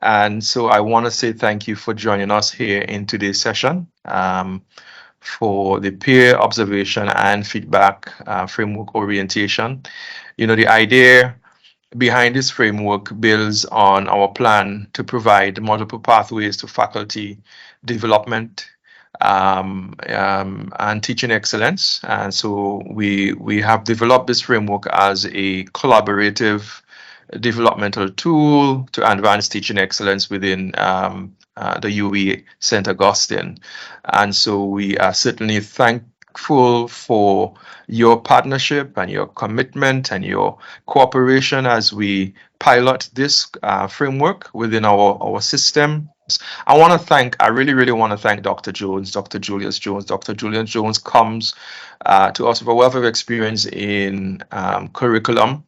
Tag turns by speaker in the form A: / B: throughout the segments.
A: And so I want to say thank you for joining us here in today's session for the peer observation and feedback framework orientation. The idea behind this framework builds on our plan to provide multiple pathways to faculty development and teaching excellence. And so we have developed this framework as a collaborative developmental tool to advance teaching excellence within the UWI St. Augustine. And so we are certainly thankful for your partnership and your commitment and your cooperation as we pilot this framework within our system. I really, really want to thank Dr. Jones, Dr. Julius Jones. Dr. Julius Jones comes to us with a wealth of experience in curriculum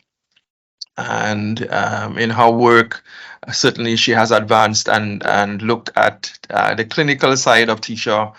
A: and in her work. Certainly she has advanced and looked at the clinical side of teacher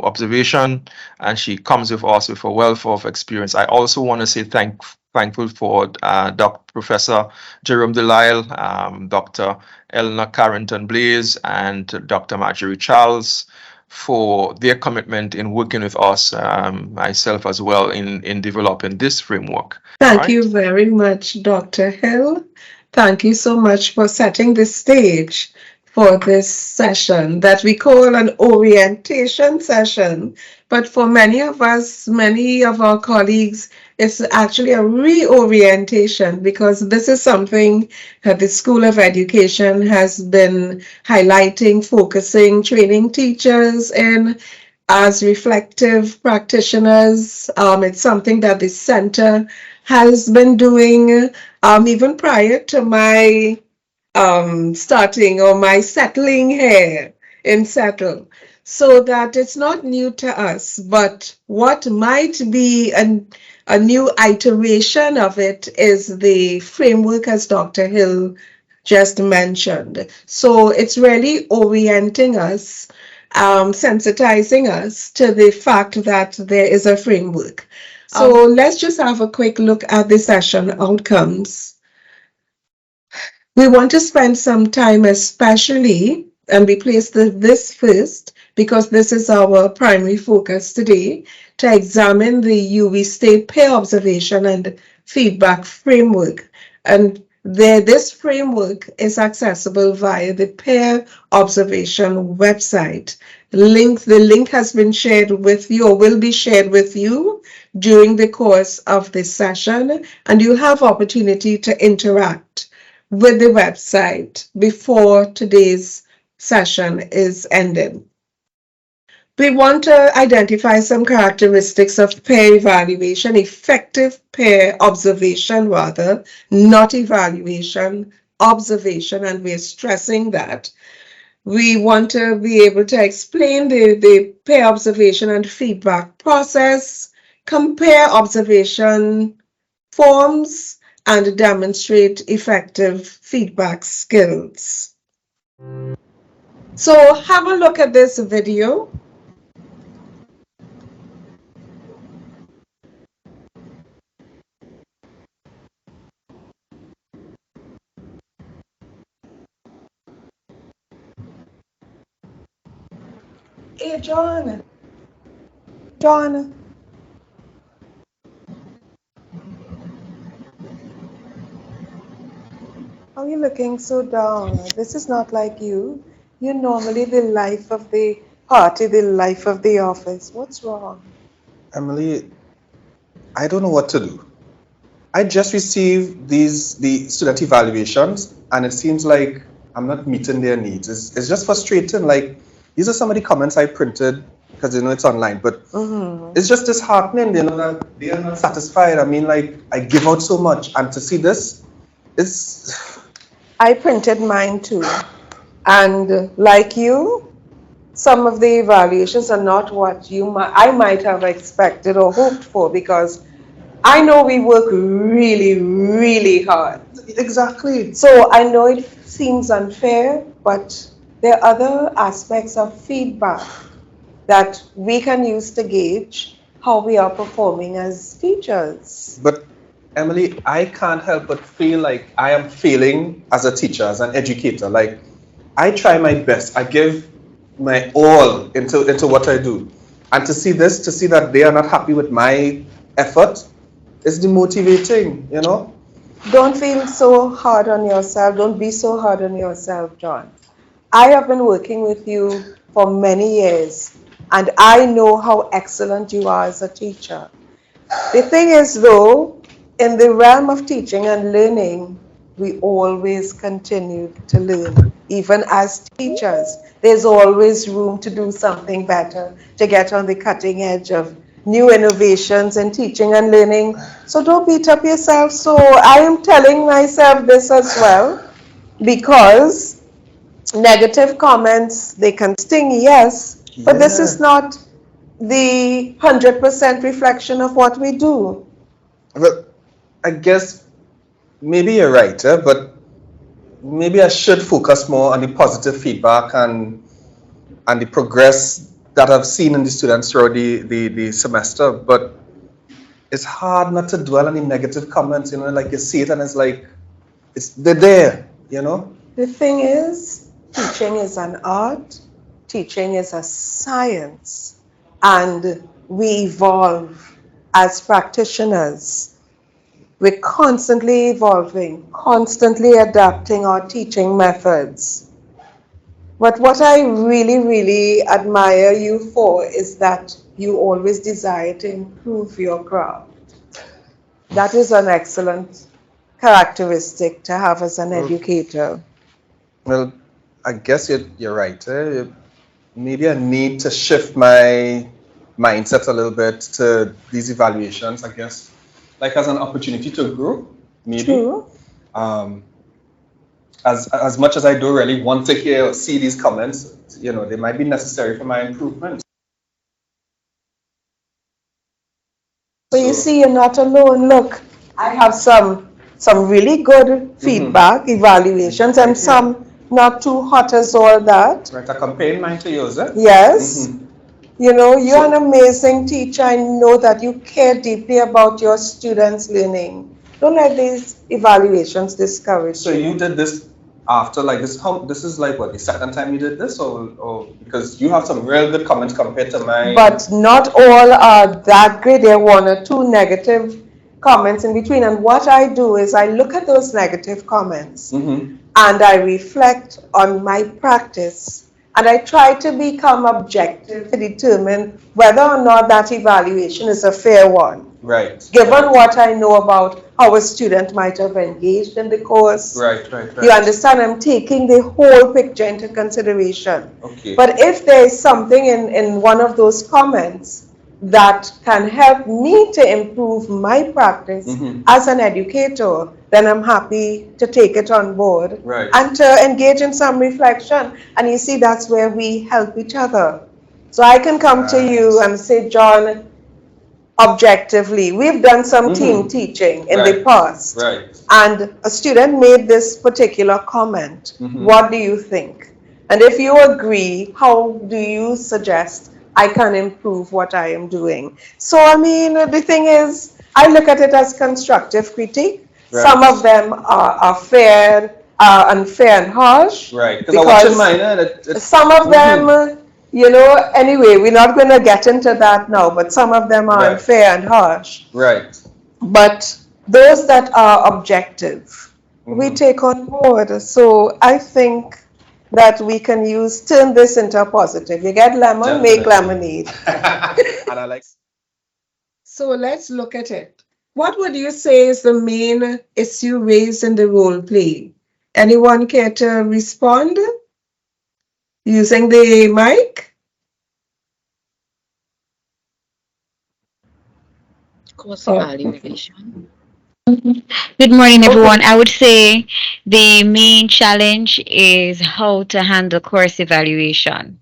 A: observation, and she comes with us with a wealth of experience. I also want to say thankful for Dr. Professor Jerome Delisle, Dr. Eleanor Carrington Blaze, and Dr. Marjorie Charles for their commitment in working with us, myself as well, in developing this framework.
B: Thank you very much, Dr. Hill. Thank you so much for setting the stage for this session that we call an orientation session. But for many of us, many of our colleagues, it's actually a reorientation, because this is something that the School of Education has been highlighting, focusing, training teachers in as reflective practitioners. It's something that the center has been doing even prior to my starting or my settling here in Settle. So that it's not new to us, but what might be a new iteration of it is the framework, as Dr. Hill just mentioned. So it's really orienting us, sensitizing us to the fact that there is a framework. So let's just have a quick look at the session outcomes. We want to spend some time especially, and we place this first because this is our primary focus today, to examine the UWI State peer observation and feedback framework. And this framework is accessible via the peer observation website. The link has been shared with you, or will be shared with you during the course of this session, and you have opportunity to interact with the website before today's session is ended. We want to identify some characteristics of peer evaluation, effective peer observation rather, not evaluation, observation, and we're stressing that. We want to be able to explain the peer observation and feedback process, compare observation forms, and demonstrate effective feedback skills. So have a look at this video. Hey, John. John. How are you looking so down? This is not like you. You're normally the life of the party, the life of the office. What's wrong?
C: Emily, I don't know what to do. I just received the student evaluations, and it seems like I'm not meeting their needs. It's just frustrating. Like, these are some of the comments I printed because it's online, but it's just disheartening, that they are not satisfied. I mean, like, I give out so much, and to see this,
B: I printed mine too, and like you, some of the evaluations are not what I might have expected or hoped for, because I know we work really, really hard.
C: Exactly.
B: So I know it seems unfair, but there are other aspects of feedback that we can use to gauge how we are performing as teachers.
C: But Emily, I can't help but feel like I am failing as a teacher, as an educator. Like, I try my best. I give my all into what I do. And to see this, to see that they are not happy with my effort, is demotivating, you know?
B: Don't feel so hard on yourself. Don't be so hard on yourself, John. I have been working with you for many years, and I know how excellent you are as a teacher. The thing is, though, in the realm of teaching and learning, we always continue to learn. Even as teachers, there's always room to do something better, to get on the cutting edge of new innovations in teaching and learning. So don't beat up yourself. So I am telling myself this as well, because negative comments, they can sting, yes, but this is
C: Yeah.
B: not the 100% reflection of what we do.
C: Well, I guess maybe you're right, but maybe I should focus more on the positive feedback and the progress that I've seen in the students throughout the semester. But it's hard not to dwell on the negative comments, you know, like you see it and it's like, they're there, you know?
B: The thing is, teaching is an art, teaching is a science, and we evolve as practitioners. We're constantly evolving, constantly adapting our teaching methods. But what I really, really admire you for is that you always desire to improve your craft. That is an excellent characteristic to have as an
C: Well,
B: educator.
C: well, I guess you're right. Maybe I need to shift my mindset a little bit to these evaluations, I guess, like as an opportunity to grow, maybe.
B: True.
C: Um, as much as I don't really want to hear or see these comments, you know, they might be necessary for my improvement.
B: But you
C: So,
B: see, you're not alone. Look, I have some really good feedback, evaluations, and
C: right here,
B: some not too hot as all that.
C: right? I compare mine to yours, eh?
B: Yes. You know, you're an
C: So,
B: amazing teacher. I know that you care deeply about your students' learning. Don't let these evaluations discourage
C: so you
B: you.
C: did this after like this? How this is like what the second time you did this, or because you have some real good comments compared to mine?
B: But not all are that great. There are one or two negative comments in between. And what I do is I look at those negative comments and I reflect on my practice. And I try to become objective to determine whether or not that evaluation is a fair one.
C: Right.
B: Given what I know about how a student might have engaged in the course.
C: Right, right, right.
B: You understand, I'm taking the whole picture into consideration.
C: Okay.
B: But if there is something in one of those comments that can help me to improve my practice as an educator, then I'm happy to take it on board.
C: Right.
B: And to engage in some reflection. And you see, that's where we help each other. So I can come to you and say, John, objectively, we've done some team teaching in the past.
C: Right.
B: And a student made this particular comment. What do you think? And if you agree, how do you suggest I can improve what I am doing? So, I mean, the thing is, I look at it as constructive critique.
C: Right.
B: Some of them are fair, unfair and harsh.
C: Right. Because I'm watching mine.
B: Some of them, you know, anyway, we're not going to get into that now, but some of them are
C: Right.
B: unfair and harsh.
C: Right.
B: But those that are objective, we take on board. So I think that we can turn this into a positive. You get lemon, make lemonade.
C: And I like.
B: So let's look at it. What would you say is the main issue raised in the role play? Anyone care to respond using the mic?
D: Course evaluation. Good morning, everyone. I would say the main challenge is how to handle course evaluation.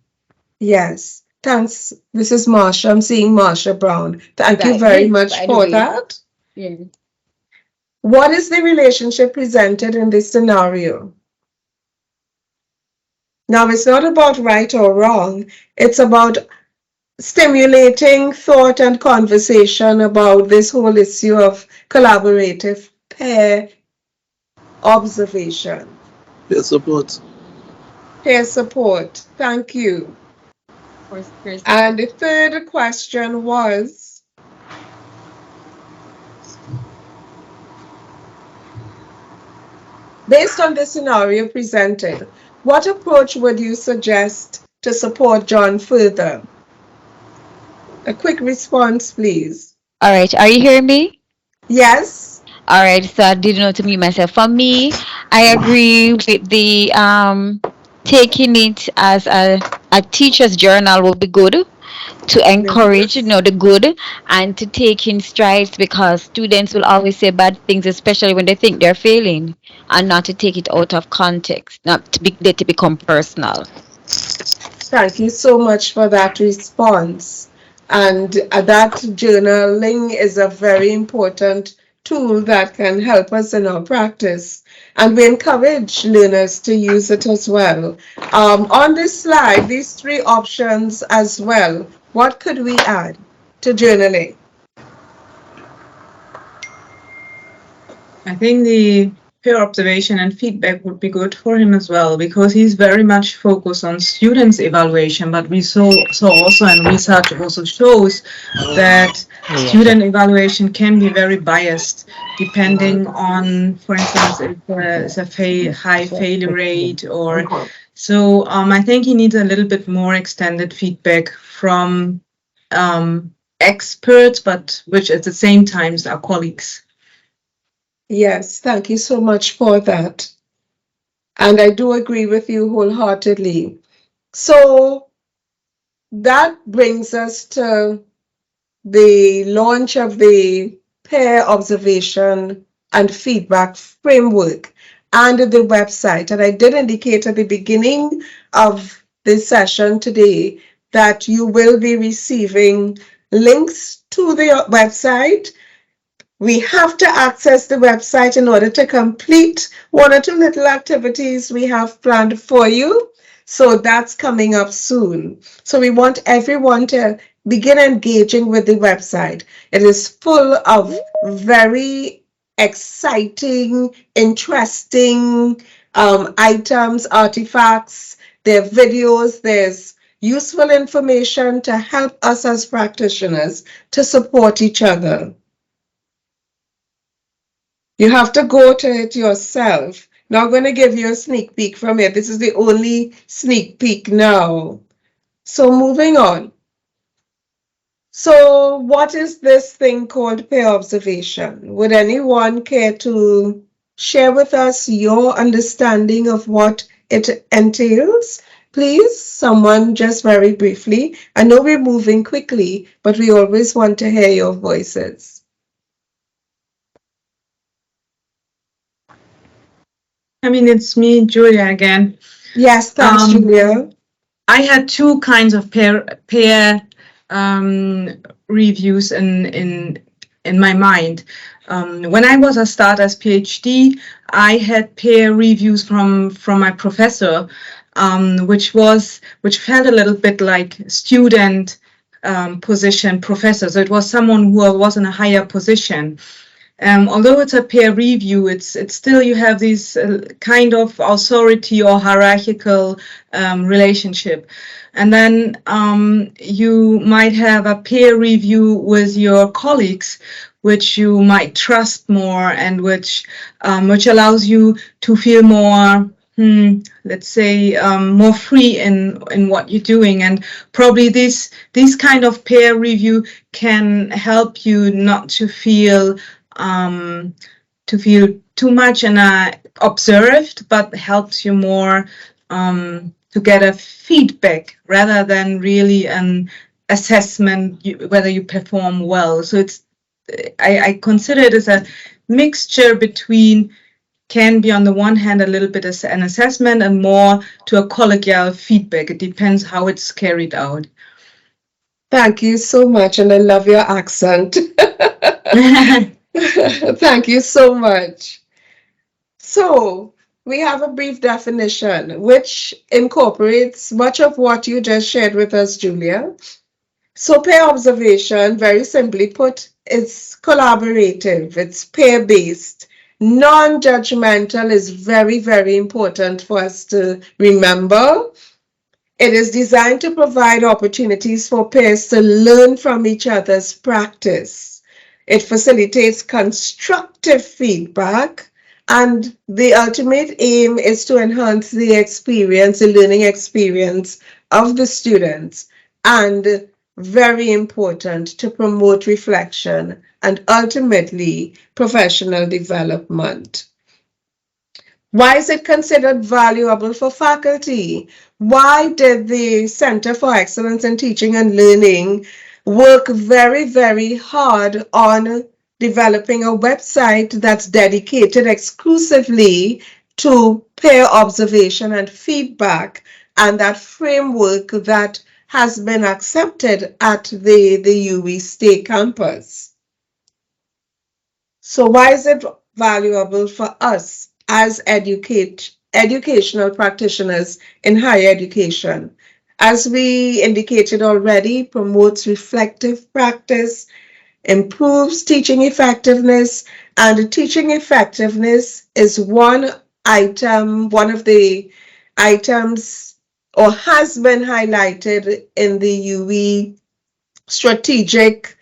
B: Yes. Thanks. This is Marsha. I'm seeing Marsha Brown. Thank you very much for that.
D: Yeah.
B: What is the relationship presented in this scenario? Now, it's not about right or wrong. It's about stimulating thought and conversation about this whole issue of collaborative peer observation,
E: Peer support.
B: peer support. Thank you.
D: Course, peer
B: And
D: support.
B: the third question was, based on the scenario presented, what approach would you suggest to support John further? A quick response, please.
D: All right, are you hearing me?
B: Yes?
D: All right, so I didn't know to mute myself. For me, I agree with the taking it as a teacher's journal will be good to encourage,
B: Yes.
D: the good and to take in strides because students will always say bad things, especially when they think they're failing, and not to take it out of context, not to be let it become personal.
B: Thank you so much for that response. And that journaling is a very important tool that can help us in our practice. And we encourage learners to use it as well. On this slide, these three options as well. What could we add to journaling?
F: I think the peer observation and feedback would be good for him as well because he's very much focused on students' evaluation. But we saw also, and research also shows that student evaluation can be very biased depending on, for instance, if there's a high failure rate or so. I think he needs a little bit more extended feedback from experts, but which at the same time are colleagues.
B: Yes, thank you so much for that. And I do agree with you wholeheartedly. So that brings us to the launch of the peer observation and feedback framework and the website. And I did indicate at the beginning of this session today that you will be receiving links to the website. We have to access the website in order to complete one or two little activities we have planned for you. So that's coming up soon. So we want everyone to begin engaging with the website. It is full of very exciting, interesting items, artifacts. There are videos, there's useful information to help us as practitioners to support each other. You have to go to it yourself. Now I'm going to give you a sneak peek from it. This is the only sneak peek now. So moving on. So what is this thing called peer observation? Would anyone care to share with us your understanding of what it entails? Please, someone just very briefly. I know we're moving quickly, but we always want to hear your voices.
F: I mean, it's me, Julia, again.
B: Yes, thanks, Julia.
F: I had two kinds of peer reviews in my mind. When I was a start as PhD, I had peer reviews from my professor, which felt a little bit like student position professor. So it was someone who was in a higher position. Although it's a peer review, it's still you have this kind of authority or hierarchical relationship. And then you might have a peer review with your colleagues, which you might trust more and which allows you to feel more, let's say, more free in what you're doing. And probably this kind of peer review can help you not to feel too much and observed, but helps you more to get a feedback rather than really an assessment whether you perform well. So I consider it as a mixture between can be on the one hand a little bit as an assessment and more to a collegial feedback. It depends how it's carried out.
B: Thank you so much, and I love your accent. Thank you so much. So, we have a brief definition which incorporates much of what you just shared with us, Julia. So peer observation, very simply put, is collaborative, it's peer-based. Non-judgmental is very, very important for us to remember. It is designed to provide opportunities for peers to learn from each other's practice. It facilitates constructive feedback, and the ultimate aim is to enhance the experience, the learning experience of the students, and very important, to promote reflection and ultimately professional development. Why is it considered valuable for faculty? Why did the Center for Excellence in Teaching and Learning work very, very hard on developing a website that's dedicated exclusively to peer observation and feedback, and that framework that has been accepted at the UWI State campus? So why is it valuable for us as educational practitioners in higher education? As we indicated already, promotes reflective practice, improves teaching effectiveness, and teaching effectiveness is one of the items, or has been highlighted in the UWI strategic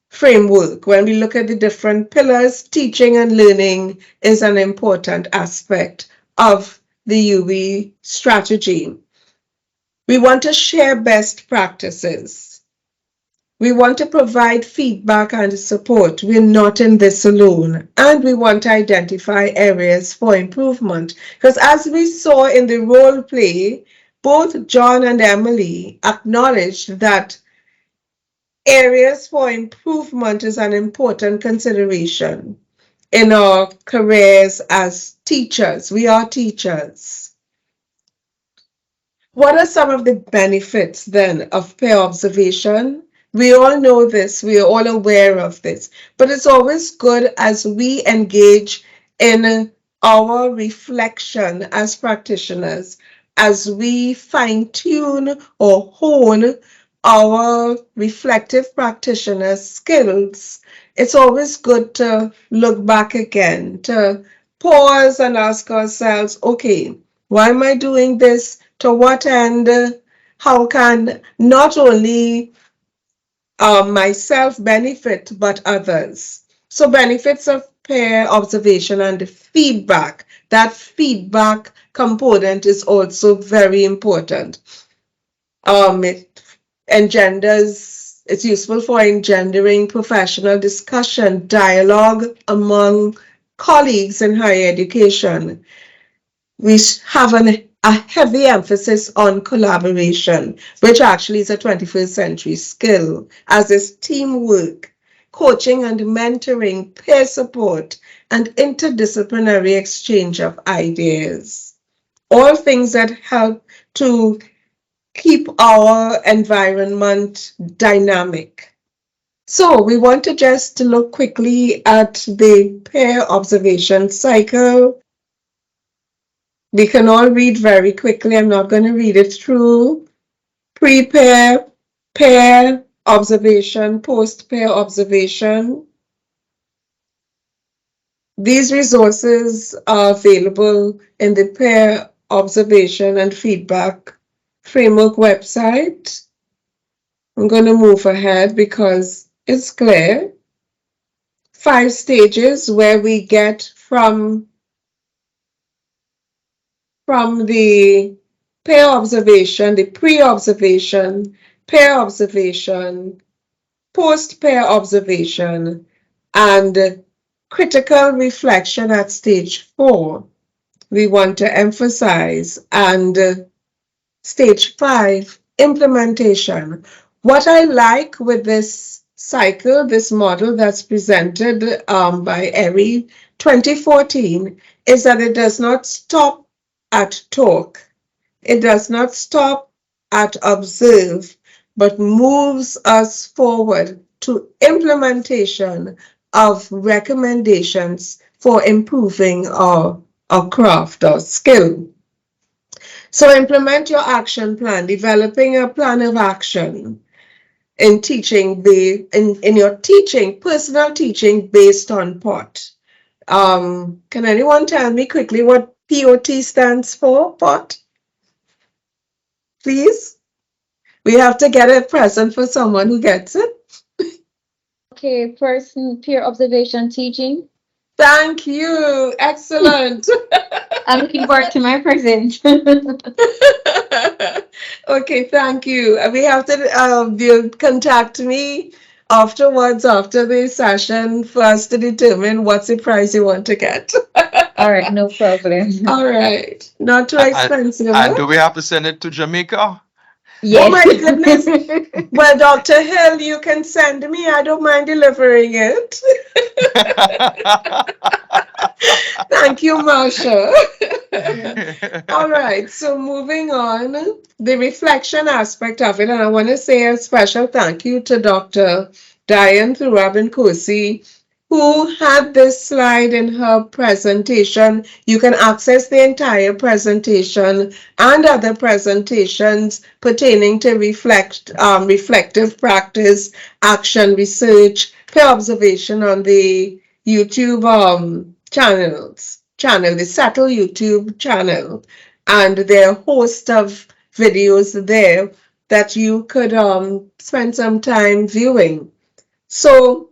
B: framework. When we look at the different pillars, teaching and learning is an important aspect of the UWI strategy. We want to share best practices. We want to provide feedback and support. We're not in this alone. And we want to identify areas for improvement. Because as we saw in the role play, both John and Emily acknowledged that areas for improvement is an important consideration in our careers as teachers. We are teachers. What are some of the benefits then of peer observation? We all know this, we are all aware of this, but it's always good as we engage in our reflection as practitioners, as we fine tune or hone our reflective practitioner skills. It's always good to look back again, to pause and ask ourselves, okay, why am I doing this? To what end? How can not only myself benefit, but others? So benefits of peer observation and feedback. That feedback component is also very important. It it's useful for engendering professional discussion, dialogue among colleagues in higher education. We have a heavy emphasis on collaboration, which actually is a 21st century skill, as is teamwork, coaching and mentoring, peer support, and interdisciplinary exchange of ideas. All things that help to keep our environment dynamic. So we want to just look quickly at the peer observation cycle. We can all read very quickly. I'm not going to read it through. Pre-pair, pair observation, post-pair observation. These resources are available in the peer observation and feedback framework website. I'm going to move ahead because it's clear. 5 stages where we get from the peer observation, the pre-observation, peer observation, post-peer observation, and critical reflection at stage 4. We want to emphasize, and stage 5, implementation. What I like with this cycle, this model that's presented by ERI 2014, is that it does not stop at talk. It does not stop at observe, but moves us forward to implementation of recommendations for improving our craft or skill. So implement your action plan, developing a plan of action. in teaching in your teaching, personal teaching based on POT. Can anyone tell me quickly what POT stands for? POT, please. We have to get a present for someone who gets it.
D: Okay, person peer observation teaching.
B: Thank you. Excellent.
D: I'm looking forward to my present.
B: Okay, thank you. We have to you contact me afterwards after the session for us to determine what's the price you want to get.
D: All right, no problem.
B: All right. Not too
A: And,
B: expensive,
A: and
B: huh?
A: do we have to send it to Jamaica?
B: Oh
D: Yes.
B: my goodness. Well, Dr. Hill, you can send me. I don't mind delivering it. Thank you, Marsha. All right, so moving on, the reflection aspect of it, and I want to say a special thank you to Dr. Diane Thurabin-Kosi, who had this slide in her presentation. You can access the entire presentation and other presentations pertaining to reflective practice, action, research, peer observation on the YouTube channel, the Subtle YouTube channel, and there are a host of videos there that you could spend some time viewing. So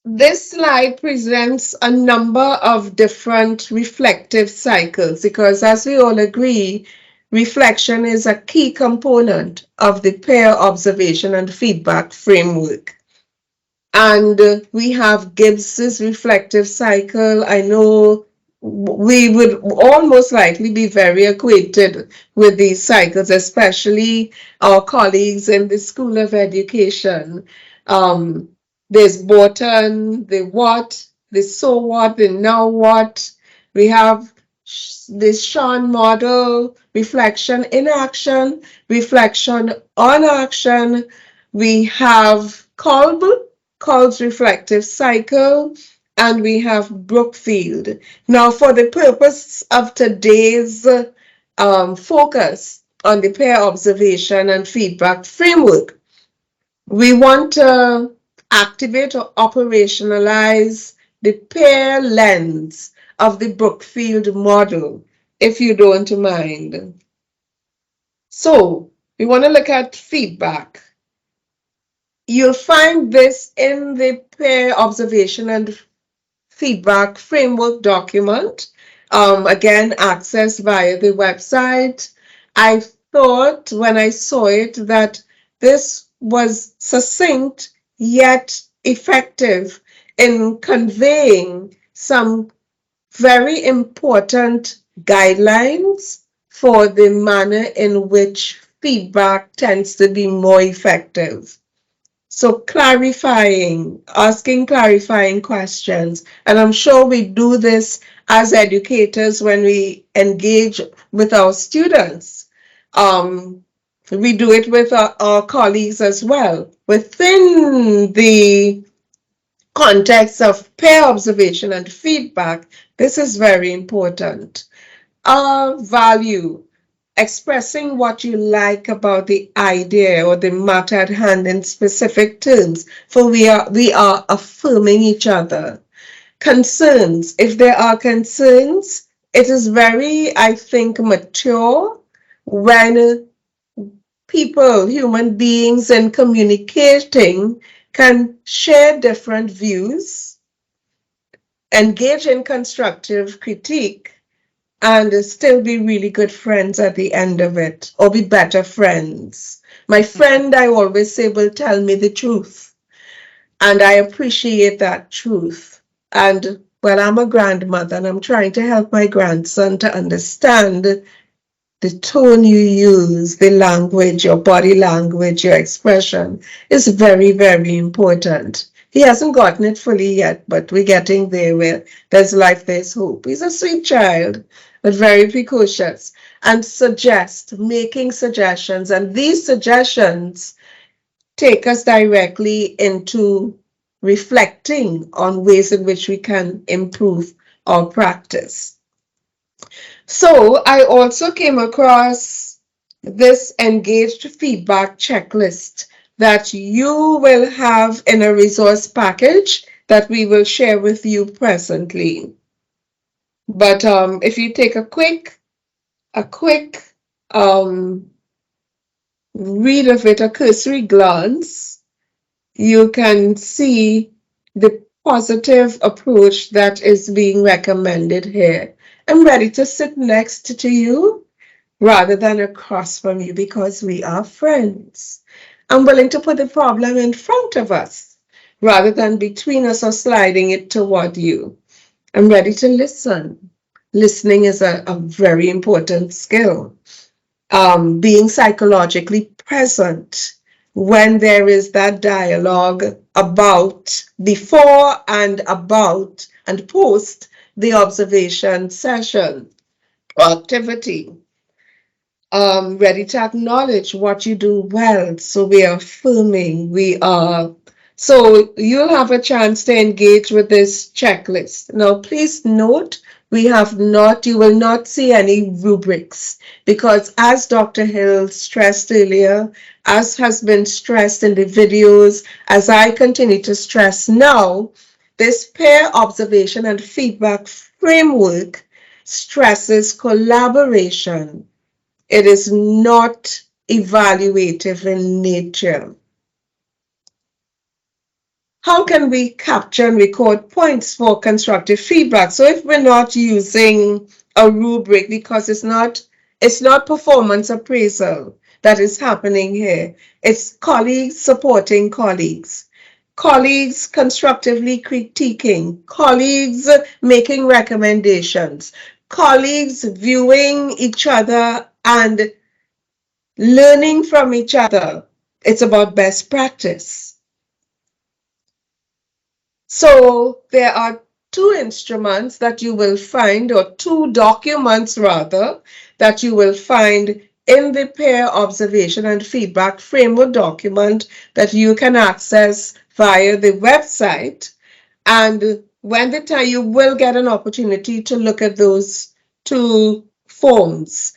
B: this slide presents a number of different reflective cycles because, as we all agree, reflection is a key component of the peer observation and feedback framework. And we have Gibbs's reflective cycle. I know we would almost likely be very acquainted with these cycles, especially our colleagues in the School of Education. Um, there's Borton, the what, the so what, the now what. We have this Sean model, reflection in action, reflection on action. We have Kolb's reflective cycle, and we have Brookfield. Now, for the purpose of today's focus on the peer observation and feedback framework, we want to activate or operationalize the peer lens of the Brookfield model, if you don't mind. So, we want to look at feedback. You'll find this in the peer observation and feedback framework document. Again, accessed via the website. I thought when I saw it that this was succinct yet effective in conveying some very important guidelines for the manner in which feedback tends to be more effective. So asking clarifying questions. And I'm sure we do this as educators when we engage with our students. We do it with our colleagues as well. Within the context of peer observation and feedback, this is very important. Value, expressing what you like about the idea or the matter at hand in specific terms, for we are affirming each other. Concerns, if there are concerns, it is very, I think, mature when people, human beings, in communicating can share different views, engage in constructive critique, and still be really good friends at the end of it, or be better friends. My friend, I always say, will tell me the truth, and I appreciate that truth. And well, I'm a grandmother, and I'm trying to help my grandson to understand the tone you use, the language, your body language, your expression is very, very important. He hasn't gotten it fully yet, but we're getting there where there's life, there's hope. He's a sweet child, but very precocious, and making suggestions. And these suggestions take us directly into reflecting on ways in which we can improve our practice. So I also came across this engaged feedback checklist that you will have in a resource package that we will share with you presently. But if you take a quick um, read of it, a cursory glance, you can see the positive approach that is being recommended here. I'm ready to sit next to you rather than across from you because we are friends. I'm willing to put the problem in front of us rather than between us or sliding it toward you. I'm ready to listen. Listening is a very important skill. Being psychologically present when there is that dialogue about before and about and post the observation session or activity. Ready to acknowledge what you do well. So we are affirming, so you'll have a chance to engage with this checklist. Now, please note, you will not see any rubrics because as Dr. Hill stressed earlier, as has been stressed in the videos, as I continue to stress now, this peer observation and feedback framework stresses collaboration. It is not evaluative in nature. How can we capture and record points for constructive feedback? So if we're not using a rubric because it's not performance appraisal that is happening here. It's colleagues supporting colleagues. Colleagues constructively critiquing, colleagues making recommendations, colleagues viewing each other and learning from each other. It's about best practice. So there are two instruments that you will find, or two documents rather, that you will find in the peer observation and feedback framework document that you can access via the website. And when the time you will get an opportunity to look at those two forms.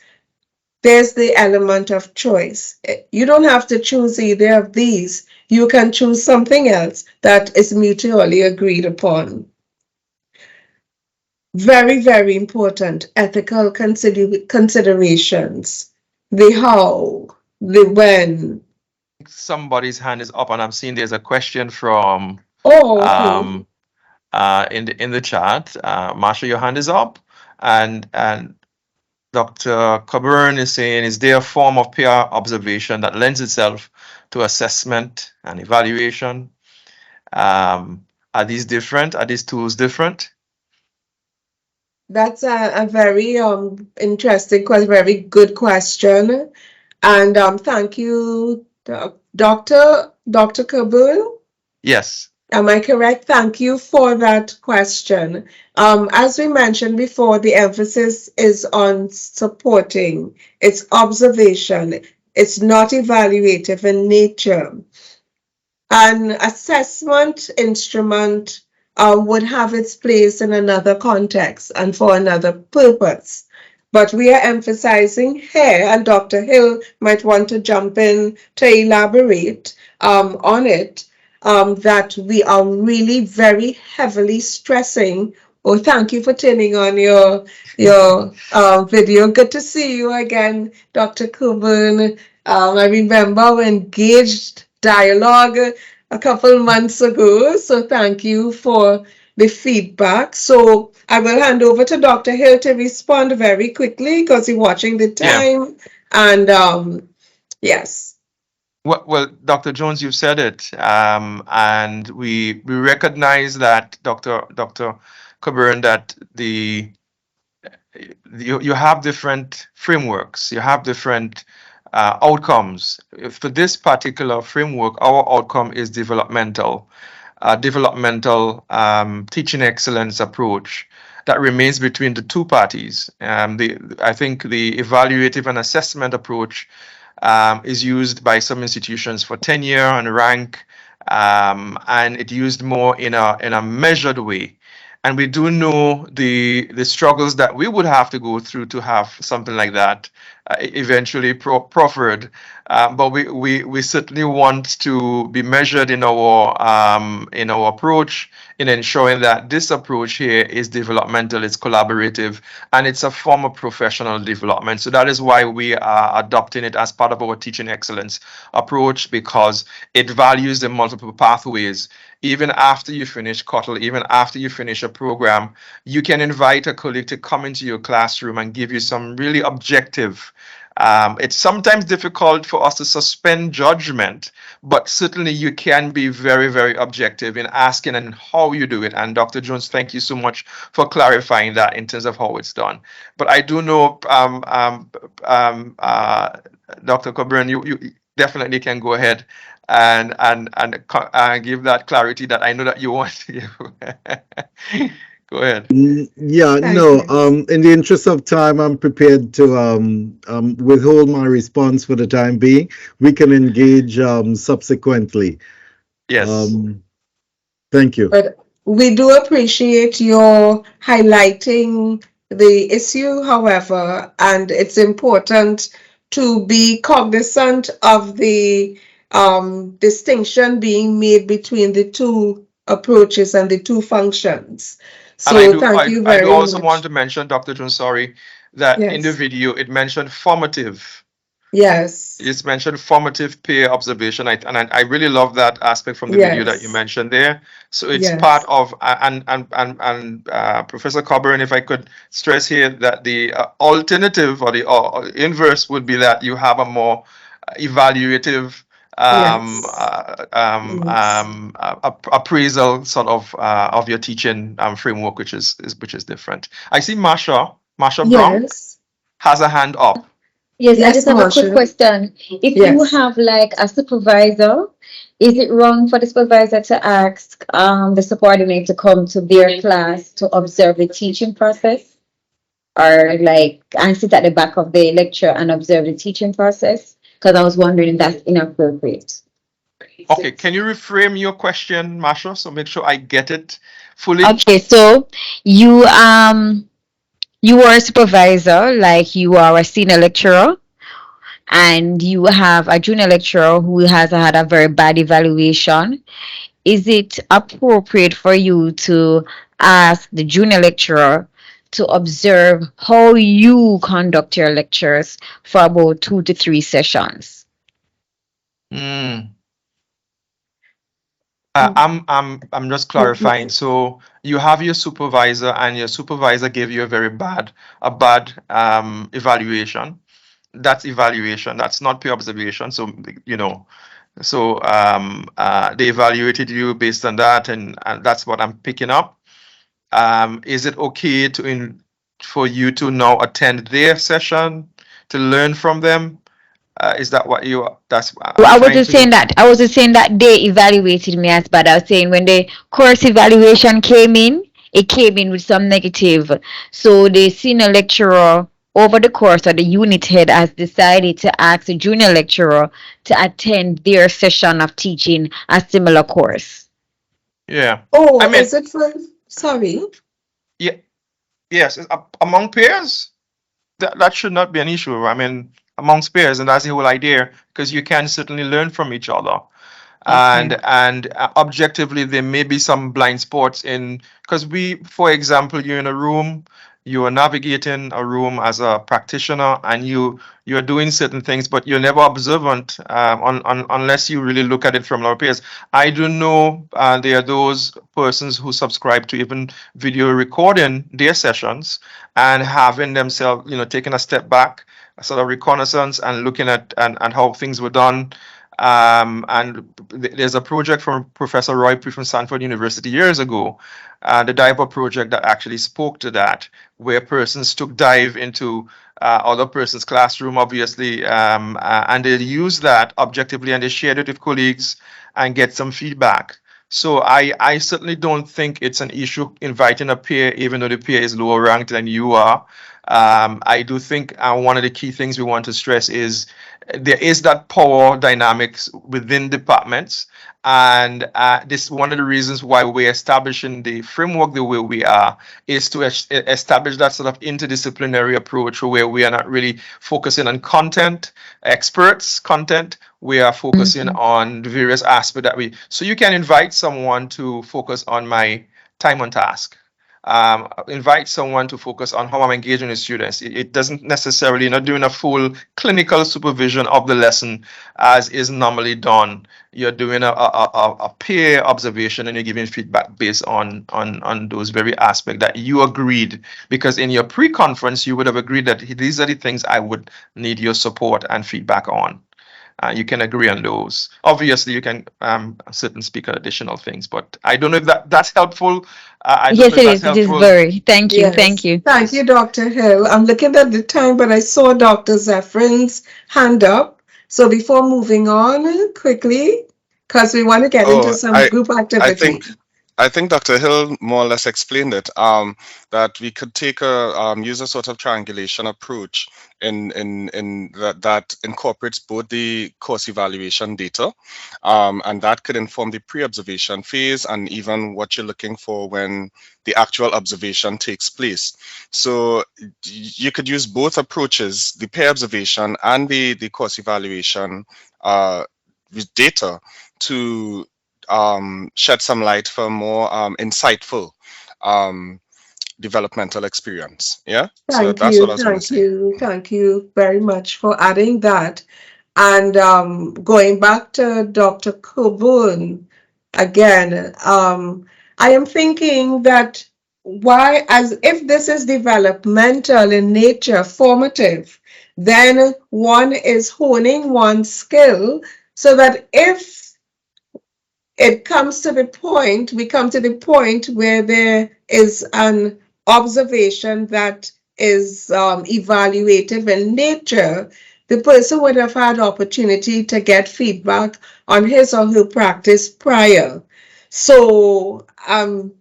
B: There's the element of choice. You don't have to choose either of these. You can choose something else that is mutually agreed upon. Very, very important ethical considerations. The how, the when.
A: Somebody's hand is up, and I'm seeing there's a question from
B: Oh, okay.
A: um, in the chat. Marsha, your hand is up, and Dr. Coburn is saying, is there a form of peer observation that lends itself to assessment and evaluation? Are these different? Are these tools different?
B: That's a very interesting, very good question. And thank you, Dr. Kabul.
A: Yes.
B: Am I correct? Thank you for that question. As we mentioned before, the emphasis is on supporting. It's observation. It's not evaluative in nature. An assessment instrument would have its place in another context and for another purpose. But we are emphasizing here, and Dr. Hill might want to jump in to elaborate on it, that we are really very heavily stressing. Oh, thank you for turning on your video. Good to see you again, Dr. Coburn. I remember we engaged dialogue a couple months ago, so thank you for the feedback. So I will hand over to Dr. Hill to respond very quickly because he's watching the
A: Yeah.
B: time. And yes.
A: Well, Dr. Jones, you've said it, and we recognize that, Dr. Coburn, that you have different frameworks, you have different outcomes. For this particular framework, our outcome is developmental teaching excellence approach that remains between the two parties. I think the evaluative and assessment approach is used by some institutions for tenure and rank, and it used more in a measured way. and we do know the struggles that we would have to go through to have something like that eventually proffered. But we certainly want to be measured in our approach, in ensuring that this approach here is developmental, it's collaborative, and it's a form of professional development. So that is why we are adopting it as part of our teaching excellence approach, because it values the multiple pathways. Even after you finish Cottle, even after you finish a program, you can invite a colleague to come into your classroom and give you some really objective. It's sometimes difficult for us to suspend judgment, but certainly you can be very, very objective in asking and how you do it. And Dr. Jones, thank you so much for clarifying that in terms of how it's done. But I do know, Dr. Coburn, you definitely can go ahead and give that clarity that I know that you want to give. Go ahead.
E: Yeah,
B: Thank
E: no.
B: you.
E: In the interest of time, I'm prepared to withhold my response for the time being. We can engage subsequently.
A: Yes.
E: Thank you.
B: But we do appreciate your highlighting the issue, however, and it's important to be cognizant of the distinction being made between the two approaches and the two functions.
A: And I
B: So
A: do
B: thank
A: I,
B: you
A: I do
B: very
A: also want
B: much.
A: to mention, Dr. Jones, sorry, that in the
B: Yes,
A: video it mentioned formative.
B: yes,
A: It's mentioned formative peer observation, I really love that aspect from the video that you
B: yes,
A: mentioned there. So it's part
B: yes,
A: of and Professor Coburn, if I could stress here that the alternative or the inverse would be that you have a more evaluative
B: yes, yes,
A: appraisal sort of your teaching framework, which is different. I see Marsha Brown
B: yes,
A: has a hand up.
D: Yes, I
B: yes,
D: just have a quick
B: Marshall.
D: question. If you
B: Yes.
D: have like a supervisor, is it wrong for the supervisor to ask the subordinate to come to their class to observe the teaching process? Or like and sit at the back of the lecture and observe the teaching process? Because I was wondering if that's inappropriate.
A: Okay, can you reframe your question, Masha, so make sure I get it fully?
D: Okay, so you you are a supervisor, like you are a senior lecturer, and you have a junior lecturer who has had a very bad evaluation. Is it appropriate for you to ask the junior lecturer to observe how you conduct your lectures for about 2 to 3 sessions?
A: Mm. I'm just clarifying. So you have your supervisor, and your supervisor gave you a bad evaluation. That's evaluation. That's not peer observation. So they evaluated you based on that, and that's what I'm picking up. Is it okay for you to now attend their session to learn from them? Is that what that's what
D: Well,
A: I'm
D: I
A: trying
D: wasn't saying
A: to.
D: that. I wasn't saying that they evaluated me as bad. I was saying when the course evaluation came in, it came in with some negative. So the senior lecturer over the course or the unit head has decided to ask the junior lecturer to attend their session of teaching a similar course.
A: Yeah. I
B: Oh,
A: mean,
B: is it for, sorry?
A: yeah, yes, among peers, that should not be an issue. I mean, amongst peers, and that's the whole idea, because you can certainly learn from each other.
B: Okay.
A: And objectively there may be some blind spots in, because for example, you're in a room, you are navigating a room as a practitioner, and you're doing certain things, but you're never observant, unless you really look at it from our peers. I do know there are those persons who subscribe to even video recording their sessions and having themselves, taking a step back, a sort of reconnaissance, and looking at and how things were done. And there's a project from Professor Roy P. from Stanford University years ago, the Diver project, that actually spoke to that, where persons took dive into other person's classroom, obviously, and they used that objectively, and they shared it with colleagues and get some feedback. So I certainly don't think it's an issue inviting a peer, even though the peer is lower ranked than you are. I do think one of the key things we want to stress is there is that power dynamics within departments. And this one of the reasons why we're establishing the framework the way we are is to establish that sort of interdisciplinary approach where we are not really focusing on content, experts, content. We are focusing
D: Mhm.
A: on the various aspects that we. So you can invite someone to focus on my time on task. Invite someone to focus on how I'm engaging with students. It doesn't necessarily not doing a full clinical supervision of the lesson as is normally done. You're doing a peer observation and you're giving feedback based on those very aspects that you agreed. Because in your pre-conference, you would have agreed that these are the things I would need your support and feedback on. You can agree on those. Obviously, you can certain speak on additional things, but I don't know if that's helpful. I don't know
D: Yes,
A: if
D: it
A: that's
D: is. It is
A: helpful.
D: very. Thank you. Thank
B: Yes.
D: you.
B: Thank you, Dr. Hill. I'm looking at the time, but I saw Dr. Zephyrin's hand up. So before moving on quickly, because we want to get into
C: Oh,
B: some group
C: I think
B: activity.
C: I think Dr. Hill more or less explained it. That we could take use a sort of triangulation approach in that incorporates both the course evaluation data, and that could inform the pre-observation phase and even what you're looking for when the actual observation takes place. So you could use both approaches, the peer observation and the course evaluation with data to shed some light for more insightful um, developmental experience. Yeah, so
B: Thank
C: that's what I
B: you,
C: was going to
B: thank
C: say.
B: you, thank you very much for adding that. And going back to Dr. Coburn again, I am thinking that why, as if this is developmental in nature, formative, then one is honing one's skill so that if it comes to the point, we come to the point where there is an observation that is evaluative in nature, the person would have had opportunity to get feedback on his or her practice prior. So I'm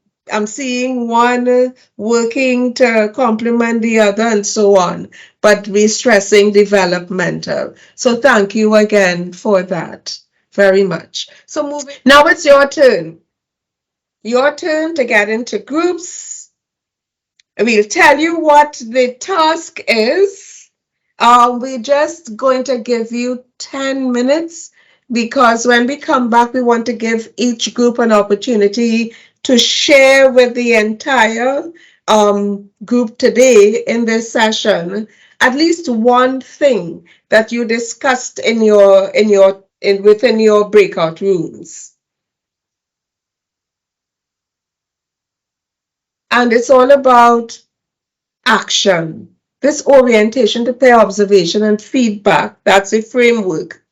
B: seeing one working to complement the other and so on, but we're stressing developmental. So thank you again for that very much. So moving now, it's your turn. Your turn to get into groups. We'll tell you what the task is. We're just going to give you 10 minutes because when we come back, we want to give each group an opportunity to share with the entire group today in this session at least one thing that you discussed within your breakout rooms. And it's all about action. This orientation to peer observation and feedback, that's a framework,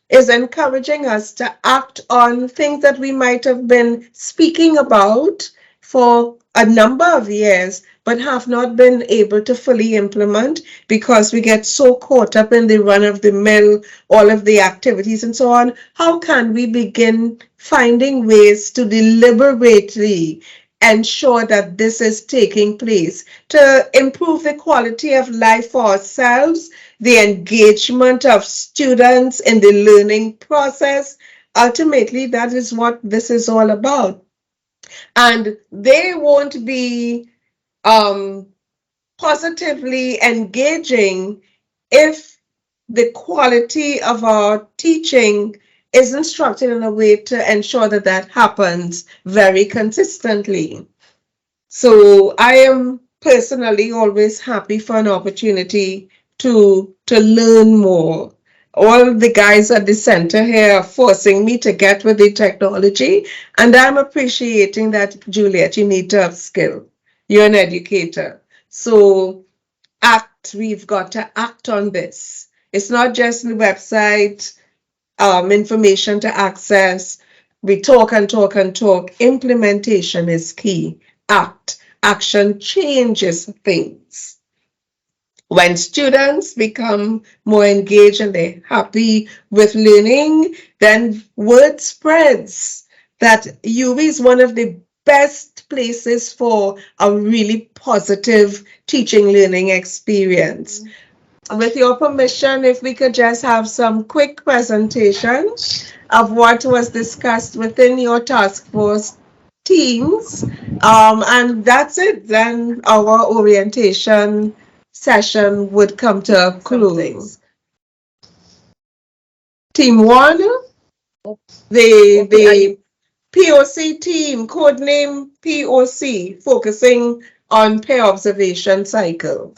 B: is encouraging us to act on things that we might have been speaking about for a number of years, but have not been able to fully implement because we get so caught up in the run of the mill, all of the activities and so on. How can we begin finding ways to deliberately ensure that this is taking place to improve the quality of life for ourselves, the engagement of students in the learning process? Ultimately, that is what this is all about. And they won't be um, positively engaging if the quality of our teaching is instructed in a way to ensure that that happens very consistently. So I am personally always happy for an opportunity to learn more. All the guys at the center here are forcing me to get with the technology, and I'm appreciating that, Juliet. You need to have skill. You're an educator. So we've got to act on this. It's not just the website, information to access. We talk and talk and talk. Implementation is key. Action changes things. When students become more engaged and they're happy with learning, then word spreads that UWI is one of the best places for a really positive teaching learning experience. With your permission, if we could just have some quick presentations of what was discussed within your task force teams. And that's it. Then our orientation session would come to a close. Team 1, the POC team, codename POC, focusing on pair observation cycle.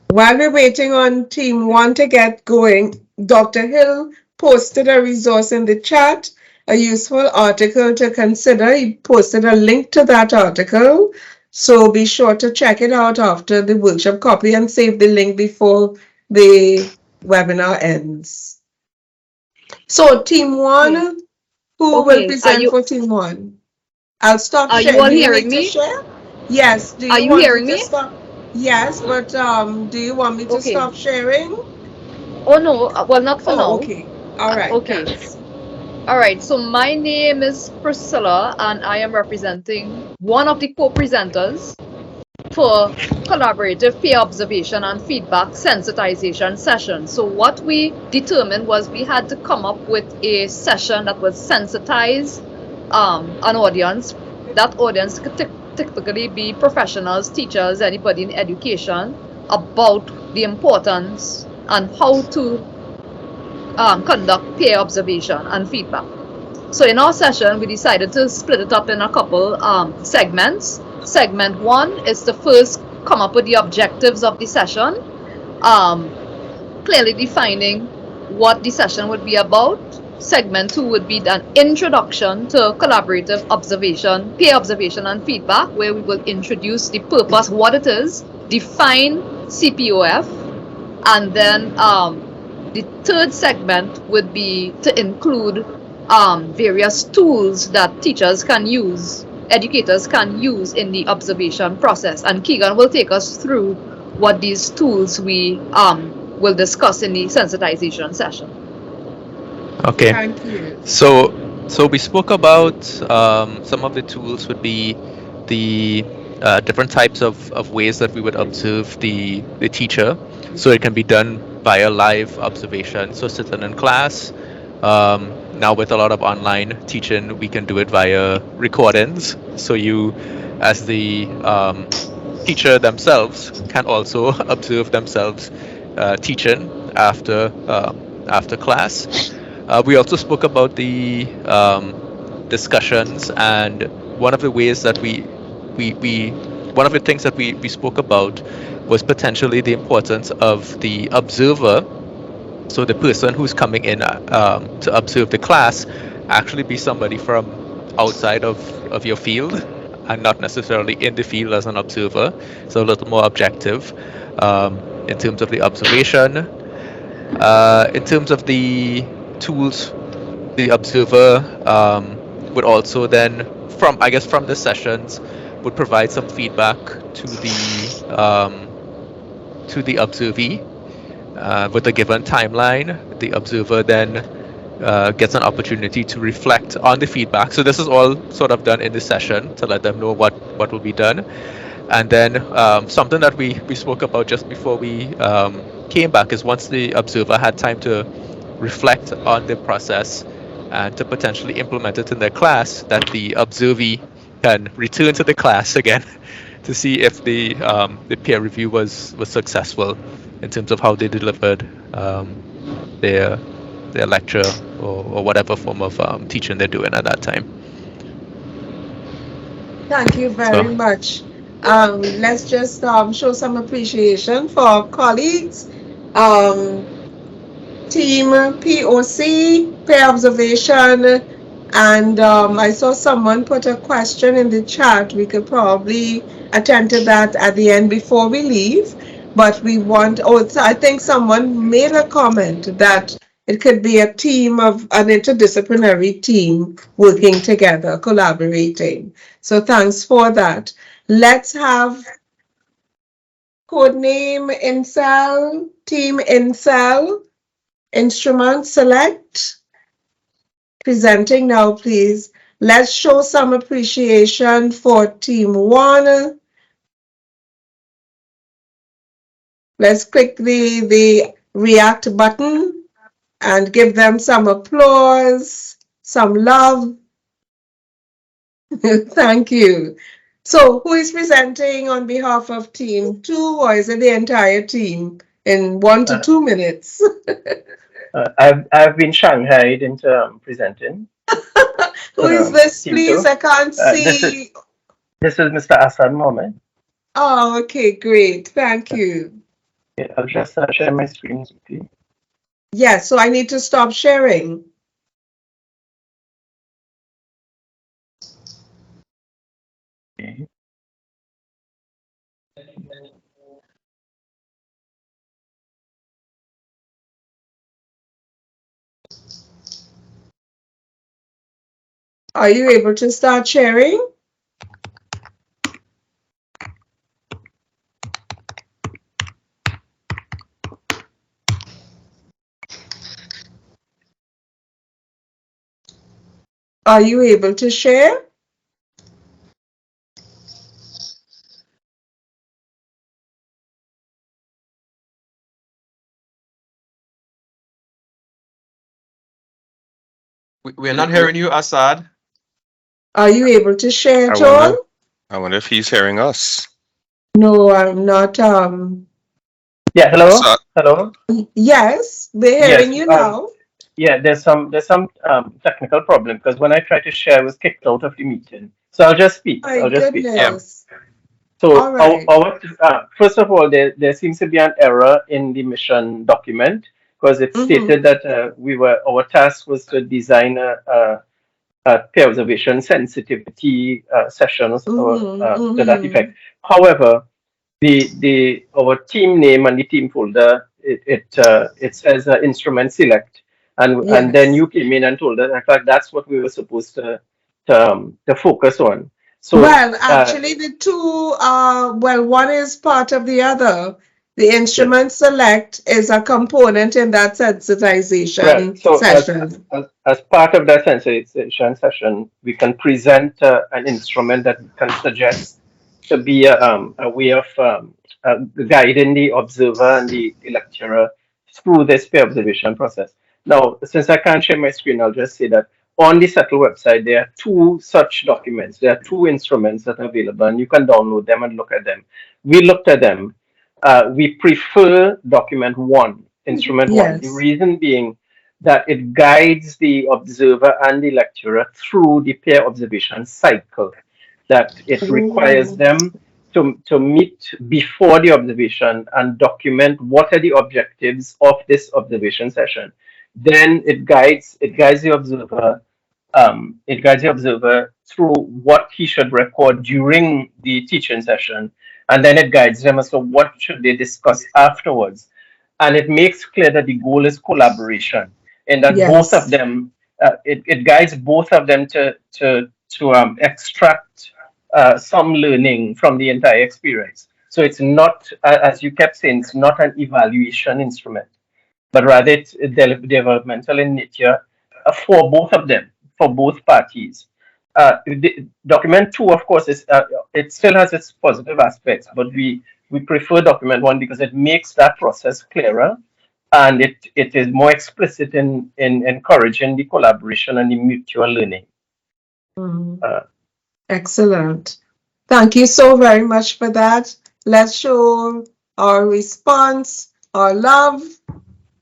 B: While we're waiting on team 1 to get going, Dr. Hill posted a resource in the chat, a useful article to consider. He posted a link to that article, so be sure to check it out after the workshop. Copy and save the link before the webinar ends. So team 1, who will present for team 1? I'll stop sharing.
G: Are you all hearing me?
B: Yes. Do you
G: Are you
B: want
G: hearing
B: me to
G: me?
B: stop? Yes, but do you want me to stop sharing?
G: Oh no, well not for now.
B: Okay. All right.
G: Okay.
B: Thanks.
G: All right. So my name is Priscilla, and I am representing one of the co-presenters for collaborative peer observation and feedback sensitization session. So what we determined was we had to come up with a session that would sensitize an audience. That audience could typically be professionals, teachers, anybody in education, about the importance and how to conduct peer observation and feedback. So in our session, we decided to split it up in a couple segments. Segment 1 is to first come up with the objectives of the session, clearly defining what the session would be about. Segment 2 would be an introduction to collaborative observation, peer observation and feedback, where we will introduce the purpose, what it is, define CPOF, and then the third segment would be to include various tools that teachers can use, educators can use in the observation process. And Keegan will take us through what these tools we will discuss in the sensitization session.
H: Okay.
B: Thank you.
H: So we spoke about some of the tools would be the different types of ways that we would observe the teacher. So it can be done via live observation. So sitting in class. Now with a lot of online teaching, we can do it via recordings. So you, as the teacher themselves, can also observe themselves teaching after class. We also spoke about the discussions, and one of the ways that one of the things that we spoke about was potentially the importance of the observer. So the person who's coming in to observe the class actually be somebody from outside of your field and not necessarily in the field as an observer. So a little more objective in terms of the observation. In terms of the tools, the observer would also then, from the sessions, would provide some feedback to the observee. With a given timeline, the observer then gets an opportunity to reflect on the feedback. So this is all sort of done in the session to let them know what will be done. And then something that we spoke about just before we came back is once the observer had time to reflect on the process and to potentially implement it in their class, that the observee can return to the class again to see if the peer review was successful in terms of how they delivered their lecture or whatever form of teaching they're doing at that time.
B: Thank you very much. Let's just show some appreciation for our colleagues. Team POC, peer observation, and I saw someone put a question in the chat. We could probably attend to that at the end before we leave. But we want, I think someone made a comment that it could be a team of an interdisciplinary team working together, collaborating. So thanks for that. Let's have codename Incel, team Incel, instrument select. presenting now, please. Let's show some appreciation for Team 1. Let's click the react button and give them some applause, some love. Thank you. So who is presenting on behalf of Team 2, or is it the entire team in 1 to 2 minutes?
I: I've been shanghaied into presenting.
B: Who is this,
I: Team
B: please?
I: 2.
B: I can't see.
I: This is Mr. Assad Mohammed.
B: Oh, okay, great. Thank you.
I: Okay, I'll just share my screen quickly.
B: Yes, so I need to stop sharing.
I: Okay.
B: Are you able to start sharing? Are you able to share?
A: We're not hearing you, Assad.
B: Are you able to share at all?
J: I wonder if he's hearing us.
B: No, I'm not.
I: Yeah, hello?
J: Assad.
I: Hello?
B: Yes, they're hearing
I: Yes,
B: you now.
I: yeah, there's some technical problem because when I tried to share, I was kicked out of the meeting. So I'll just speak.
B: My
I: I'll just speak.
B: goodness.
I: So
B: All right.
I: first of all, there seems to be an error in the mission document because it stated that our task was to design a peer observation sensitivity sessions or to that effect. However, our team name and the team folder it says instrument select, and then
B: Yes.
I: you came in and told us in fact that's what we were supposed to focus on. So
B: Well, actually, the two well, one is part of the other. The instrument select is a component in that
I: right.
B: sensitization
I: So
B: session.
I: as part of that sensitization session, we can present an instrument that we can suggest to be a way of guiding the observer and the lecturer through this peer observation process. Now, since I can't share my screen, I'll just say that on the Settle website, there are two such documents. There are two instruments that are available, and you can download them and look at them. We looked at them. We prefer document one, instrument one. The
B: Yes.
I: reason being that it guides the observer and the lecturer through the peer observation cycle, that it requires
B: Oh,
I: them to meet before the observation and document what are the objectives of this observation session. Then it guides the observer through what he should record during the teaching session, and then it guides them as to what should they discuss afterwards. And it makes clear that the goal is collaboration, and that both of
B: yes.
I: them, it guides both of them to extract some learning from the entire experience. So it's not, as you kept saying, it's not an evaluation instrument, but rather it's developmental in nature for both of them, for both parties. Document two, of course, is it still has its positive aspects, but we prefer document one because it makes that process clearer, and it is more explicit in encouraging the collaboration and the mutual learning.
B: Mhm.
I: Uh,
B: Excellent. Thank you so very much for that. Let's show our response, our love.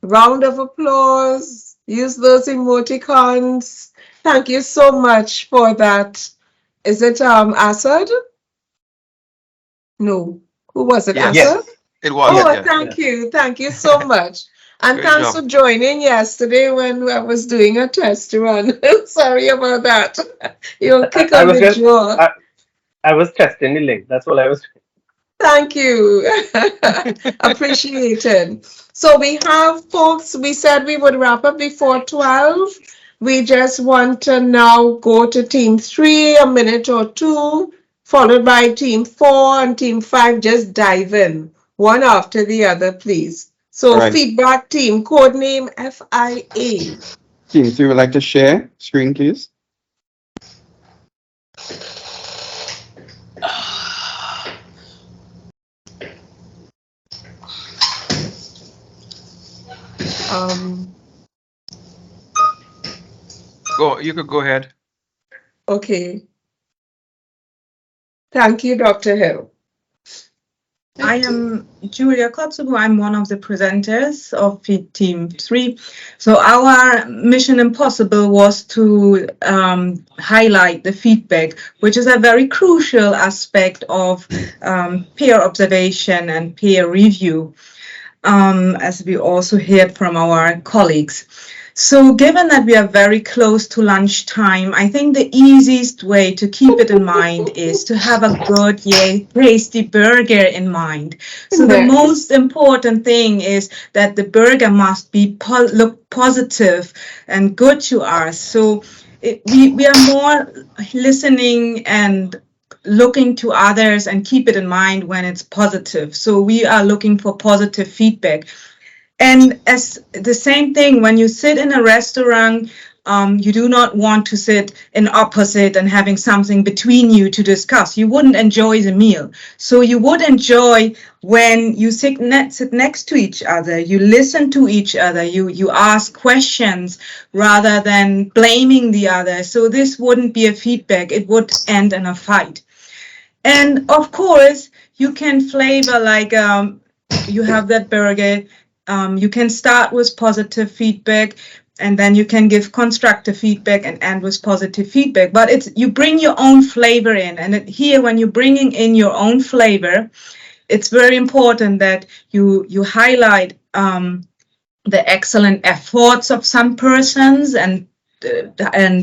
B: Round of applause. Use those emoticons. Thank you so much for that. Is it Assad? No. Who was it?
A: Yes,
B: Assad?
I: yes,
A: it was.
B: Oh,
I: yes,
A: Yeah.
B: thank you. Thank you so much. And
A: Great
B: thanks for
A: job.
B: joining yesterday when I was doing a test run. Sorry about that. You'll
I: I,
B: kick
I: I
B: on
I: was
B: the
I: just
B: jaw.
I: I was testing the link. That's all I was.
B: Thank you. Appreciated. So we have folks, we said we would wrap up before 12. We just want to now go to team 3, a minute or two, followed by team 4 and team 5. Just dive in, one after the other, please. So
C: Right.
B: feedback team, code name FIA.
K: Team, so you would like to share screen, please?
A: You could go ahead.
B: Okay. Thank you, Dr. Hill.
F: I am Julia Kotsubu. I'm one of the presenters of Team 3. So our mission impossible was to highlight the feedback, which is a very crucial aspect of peer observation and peer review, as we also heard from our colleagues. So given that we are very close to lunchtime, I think the easiest way to keep it in mind is to have a good, tasty burger in mind. So the most important thing is that the burger must be look positive and good to us. So we are more listening and looking to others and keep it in mind when it's positive. So we are looking for positive feedback. And as the same thing, when you sit in a restaurant, you do not want to sit in opposite and having something between you to discuss. You wouldn't enjoy the meal. So you would enjoy when you sit next to each other, you listen to each other, you ask questions rather than blaming the other. So this wouldn't be a feedback. It would end in a fight. And of course, you can flavor like you have that burger. You can start with positive feedback, and then you can give constructive feedback and end with positive feedback. But it's you bring your own flavor in, and here when you're bringing in your own flavor, it's very important that you highlight the excellent efforts of some persons and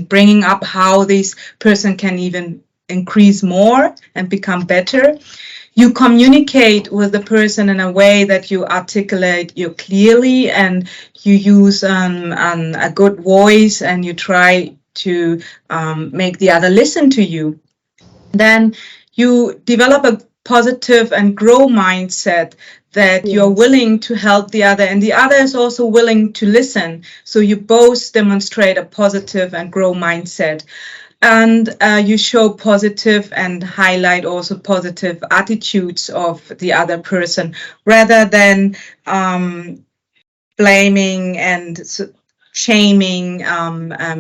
F: bringing up how this person can even increase more and become better. You communicate with the person in a way that you articulate you clearly and you use a good voice and you try to make the other listen to you. Then you develop a positive and grow mindset that you're willing to help the other and the other is also willing to listen. So you both demonstrate a positive and grow mindset. And you show positive and highlight also positive attitudes of the other person rather than blaming and shaming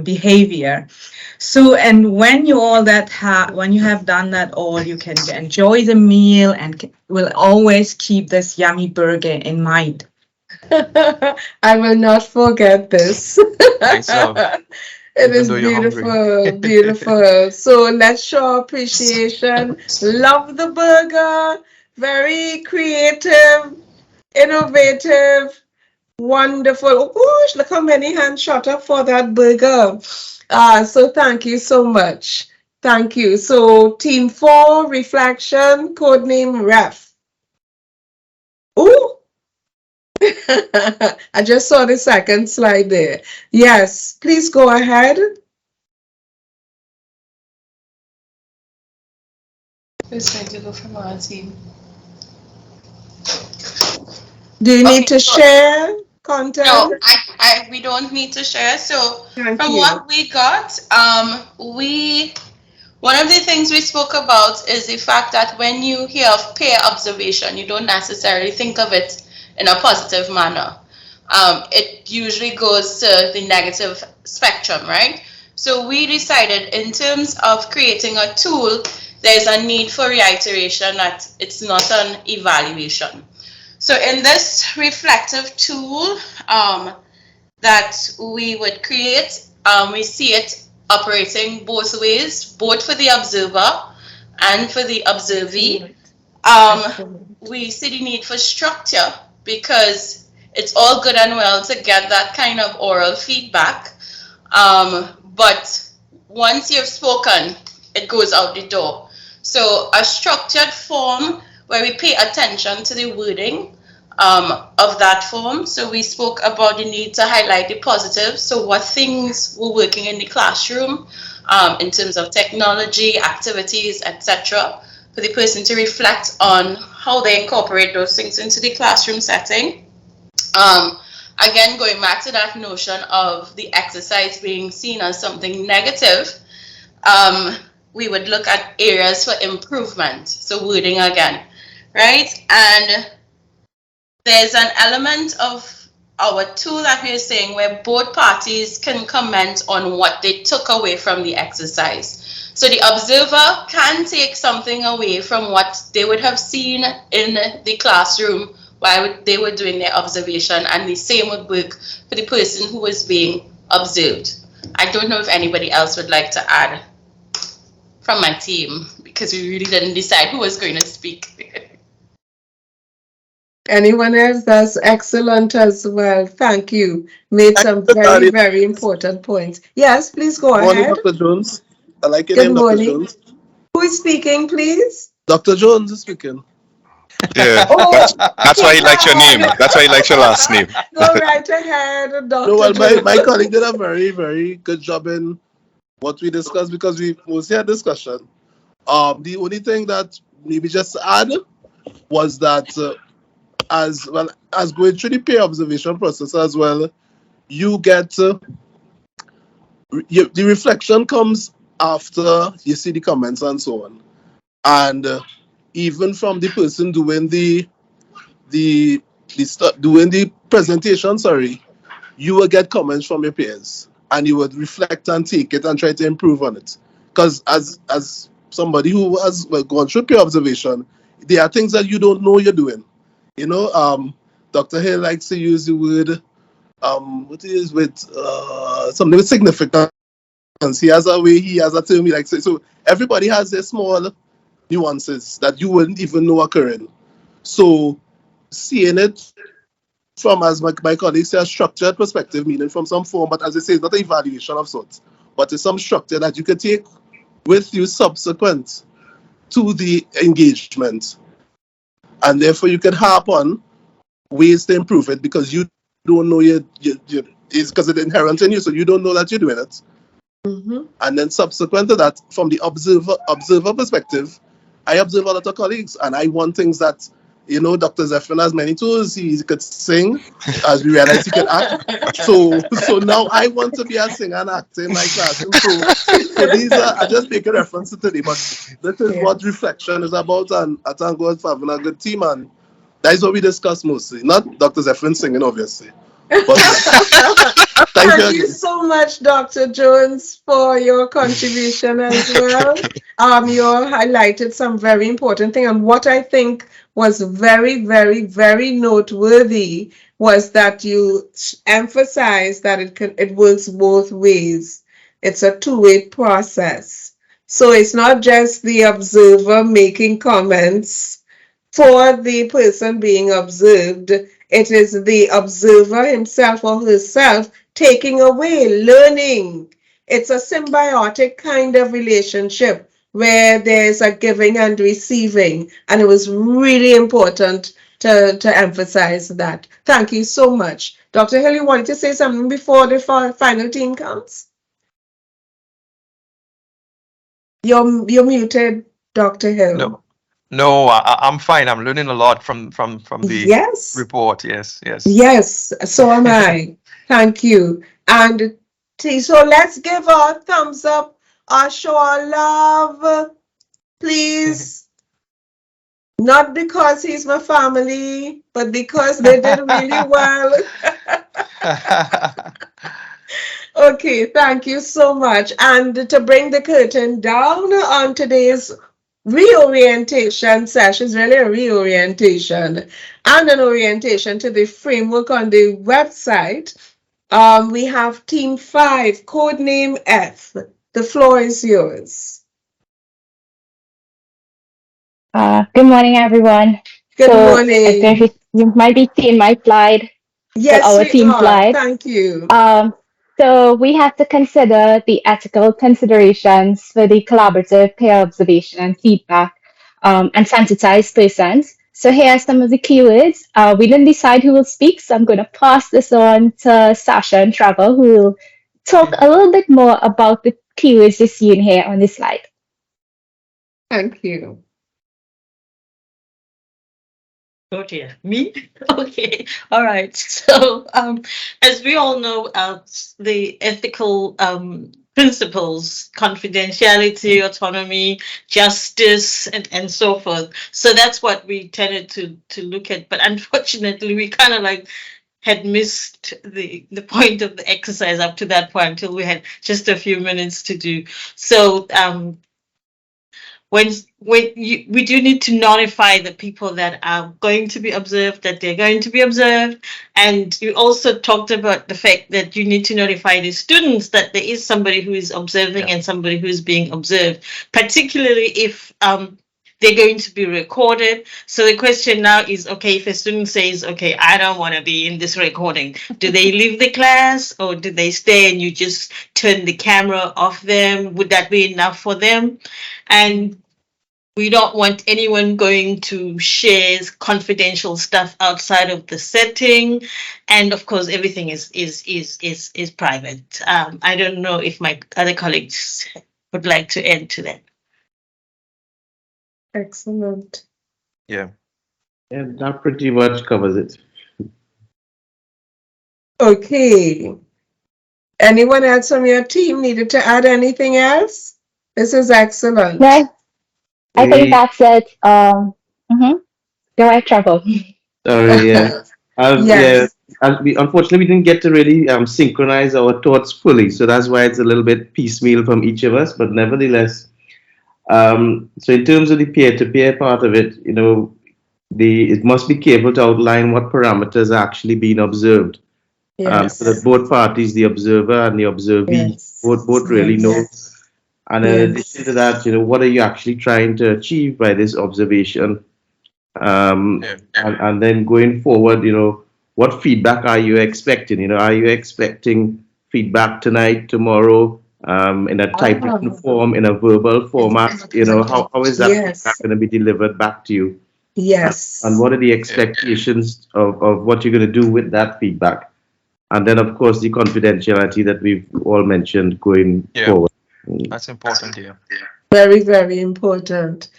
F: behavior. So, and when you when you have done that all, you can enjoy the meal and will always keep this yummy burger in mind.
B: I will not forget this.
A: Thanks, love.
B: It is beautiful, beautiful. So let's show appreciation. Love the burger. Very creative, innovative, wonderful. Oh, look how many hands shot up for that burger. So thank you so much. Thank you. So team 4, reflection, codename ref. Ooh. I just saw the second slide there. Yes, please go ahead.
L: Who's going to go from our team?
B: Do you need to share content?
L: No, we don't need to share. So what we got, one of the things we spoke about is the fact that when you hear of peer observation, you don't necessarily think of it in a positive manner. It usually goes to the negative spectrum, right? So we decided in terms of creating a tool, there's a need for reiteration that it's not an evaluation. So in this reflective tool that we would create, we see it operating both ways, both for the observer and for the observee. We see the need for structure because it's all good and well to get that kind of oral feedback. But once you've spoken, it goes out the door. So a structured form where we pay attention to the wording of that form. So we spoke about the need to highlight the positives. So what things were working in the classroom in terms of technology, activities, etc. For the person to reflect on how they incorporate those things into the classroom setting. Again, going back to that notion of the exercise being seen as something negative, we would look at areas for improvement. So wording again, right? And there's an element of our tool that we're saying where both parties can comment on what they took away from the exercise. So the observer can take something away from what they would have seen in the classroom while they were doing their observation, and the same would work for the person who was being observed. I don't know if anybody else would like to add from my team, because we really didn't decide who was going to speak.
B: Anyone else? That's excellent as well. Thank you. Made some very, very important points. Yes, please go
M: Morning,
B: ahead.
M: Dr. Jones. I like your
B: Good
M: name, Dr.
B: morning.
M: Jones.
B: Who is speaking, please?
M: Dr. Jones is speaking.
J: Yeah,
B: Oh,
J: that's why he likes your name. That's why he likes your last name.
B: Go right ahead, Dr.
M: No, well,
B: Jones.
M: my colleague did a very, very good job in what we discussed because we mostly had discussion. The only thing that maybe just to add was that as well as going through the peer observation process as well, you get the reflection comes after you see the comments and so on, and even from the person doing the presentation, sorry, you will get comments from your peers and you would reflect and take it and try to improve on it. Because as somebody who has gone through peer observation, there are things that you don't know you're doing. You know, Dr. Hill likes to use the word, what it is with something with significance. He has a way, he has a term he likes to say. So everybody has their small nuances that you wouldn't even know occurring. So seeing it from, as my colleagues say, a structured perspective, meaning from some form, but as I say, it's not an evaluation of sorts, but it's some structure that you can take with you subsequent to the engagement. And therefore you can harp on ways to improve it because you don't know it's because it's inherent in you, so you don't know that you're doing it.
B: Mm-hmm.
M: And then subsequent to that, from the observer perspective, I observe a lot of colleagues and I want things that, you know, Dr. Zephyr has many tools. He could sing, as we realize he can act. So now I want to be a singer and actor in my classroom. So these are, I just make a reference to today, but this is what reflection is about, and I thank God for having a good team, and that is what we discuss mostly. Not Dr. Zephyr singing, obviously. But
B: thank you so much, Dr. Jones, for your contribution as well. You highlighted some very important thing, and what I think was very, very, very noteworthy was that you emphasized that it works both ways. It's a two-way process. So it's not just the observer making comments for the person being observed. It is the observer himself or herself taking away, learning. It's a symbiotic kind of relationship where there's a giving and receiving. And it was really important to emphasize that. Thank you so much. Dr. Hill, you wanted to say something before the final team comes? You're muted, Dr. Hill.
A: No, I'm fine. I'm learning a lot from the report. Yes.
B: Yes, so am I. Thank you. And so let's give a thumbs up, a show of love, please. Not because he's my family, but because they did really well. Okay, thank you so much. And to bring the curtain down on today's reorientation session, really a reorientation and an orientation to the framework on the website, we have Team 5, codename F. The floor is yours.
N: Good morning, everyone.
B: Good morning.
N: You might be seeing my slide.
B: Yes,
N: our
B: we
N: team
B: are.
N: slide.
B: Thank you.
N: So we have to consider the ethical considerations for the collaborative peer observation and feedback and sensitized persons. So here are some of the keywords. We didn't decide who will speak, so I'm going to pass this on to Sasha and Trevor, who will talk a little bit more about the keywords you're seeing here on this slide.
B: Thank you.
O: Oh dear, me? Okay, all right. So, as we all know, the ethical principles, confidentiality, autonomy, justice, and so forth. So that's what we tended to look at. But unfortunately, we kind of like had missed the point of the exercise up to that point until we had just a few minutes to do. So, we do need to notify the people that are going to be observed that they're going to be observed, and you also talked about the fact that you need to notify the students that there is somebody who is observing and somebody who is being observed, particularly if they're going to be recorded. So the question now is, okay, if a student says, okay, I don't want to be in this recording, do they leave the class or do they stay and you just turn the camera off them? Would that be enough for them? And we don't want anyone going to share confidential stuff outside of the setting, and of course, everything is private. I don't know if my other colleagues would like to add to that.
B: Excellent.
A: Yeah.
K: Yeah, that pretty much covers it.
B: Okay. Anyone else from your team needed to add anything else? This is excellent.
N: No, I think
K: We,
N: that's it. Go ahead, Trouble.
K: sorry, yeah. Yeah,
B: Yes.
K: unfortunately, we didn't get to really synchronize our thoughts fully, so that's why it's a little bit piecemeal from each of us. But nevertheless, so in terms of the peer-to-peer part of it, it must be careful to outline what parameters are actually being observed, so that
B: Yes.
K: both parties, the observer and the observee,
B: Yes.
K: both really know.
B: Yes.
K: And in
B: Yes.
K: addition to that, what are you actually trying to achieve by this observation? And then going forward, what feedback are you expecting? Are you expecting feedback tonight, tomorrow, in a typewritten form, in a verbal format? How is that feedback
B: Yes.
K: going to be delivered back to you?
B: Yes.
K: And what are the expectations of what you're going to do with that feedback? And then, of course, the confidentiality that we've all mentioned going forward.
A: That's important, yeah.
B: Very, very important.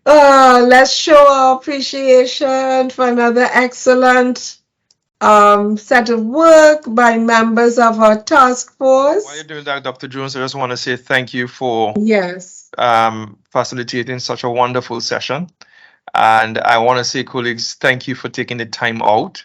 B: Let's show our appreciation for another excellent set of work by members of our task force.
A: While you're doing that, Dr. Jones, I just want to say thank you for facilitating such a wonderful session. And I want to say, colleagues, thank you for taking the time out